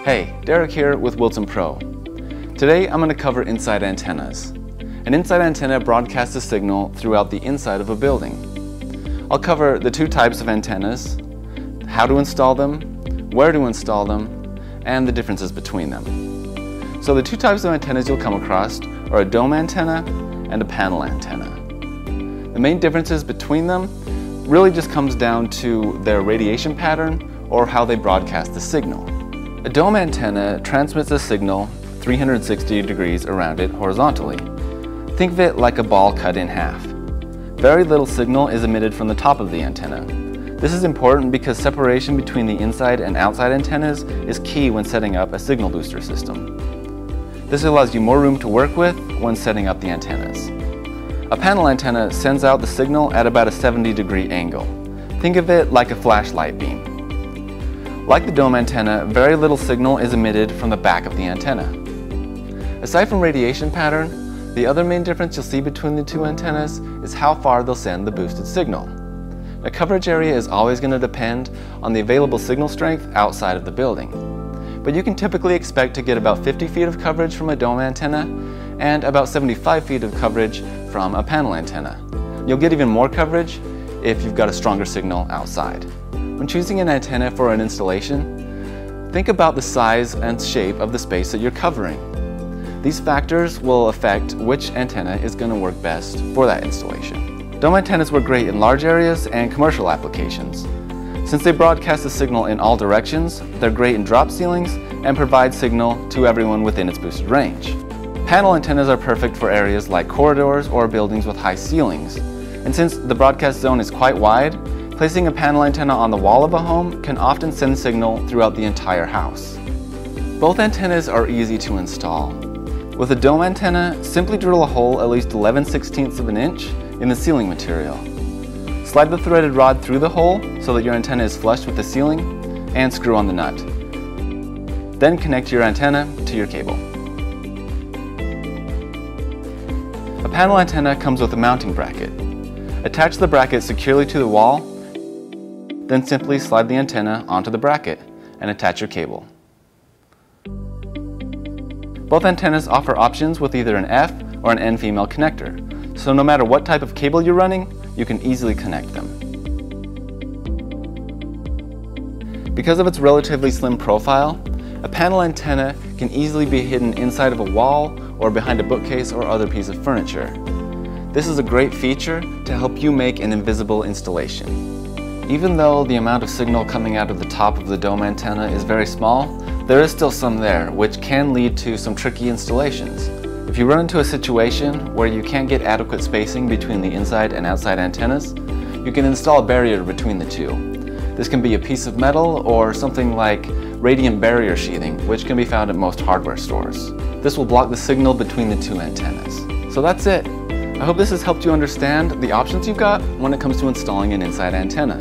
Hey, Derek here with WilsonPro. Today I'm going to cover inside antennas. An inside antenna broadcasts a signal throughout the inside of a building. I'll cover the two types of antennas, how to install them, where to install them, and the differences between them. So the two types of antennas you'll come across are a dome antenna and a panel antenna. The main differences between them really just comes down to their radiation pattern or how they broadcast the signal. A dome antenna transmits a signal 360 degrees around it horizontally. Think of it like a ball cut in half. Very little signal is emitted from the top of the antenna. This is important because separation between the inside and outside antennas is key when setting up a signal booster system. This allows you more room to work with when setting up the antennas. A panel antenna sends out the signal at about a 70-degree angle. Think of it like a flashlight beam. Like the dome antenna, very little signal is emitted from the back of the antenna. Aside from radiation pattern, the other main difference you'll see between the two antennas is how far they'll send the boosted signal. The coverage area is always going to depend on the available signal strength outside of the building. But you can typically expect to get about 50 feet of coverage from a dome antenna and about 75 feet of coverage from a panel antenna. You'll get even more coverage if you've got a stronger signal outside. When choosing an antenna for an installation, think about the size and shape of the space that you're covering. These factors will affect which antenna is going to work best for that installation. Dome antennas work great in large areas and commercial applications. Since they broadcast the signal in all directions, they're great in drop ceilings and provide signal to everyone within its boosted range. Panel antennas are perfect for areas like corridors or buildings with high ceilings. And since the broadcast zone is quite wide, placing a panel antenna on the wall of a home can often send signal throughout the entire house. Both antennas are easy to install. With a dome antenna, simply drill a hole at least 11/16 of an inch in the ceiling material. Slide the threaded rod through the hole so that your antenna is flush with the ceiling and screw on the nut. Then connect your antenna to your cable. A panel antenna comes with a mounting bracket. Attach the bracket securely to the wall, then simply slide the antenna onto the bracket and attach your cable. Both antennas offer options with either an F or an N female connector, so no matter what type of cable you're running, you can easily connect them. Because of its relatively slim profile, a panel antenna can easily be hidden inside of a wall or behind a bookcase or other piece of furniture. This is a great feature to help you make an invisible installation. Even though the amount of signal coming out of the top of the dome antenna is very small, there is still some there, which can lead to some tricky installations. If you run into a situation where you can't get adequate spacing between the inside and outside antennas, you can install a barrier between the two. This can be a piece of metal or something like radiant barrier sheathing, which can be found at most hardware stores. This will block the signal between the two antennas. So that's it. I hope this has helped you understand the options you've got when it comes to installing an inside antenna.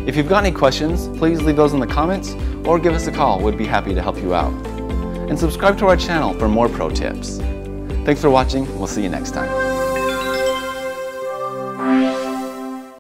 If you've got any questions, please leave those in the comments or give us a call. We'd be happy to help you out. And subscribe to our channel for more pro tips. Thanks for watching. We'll see you next time.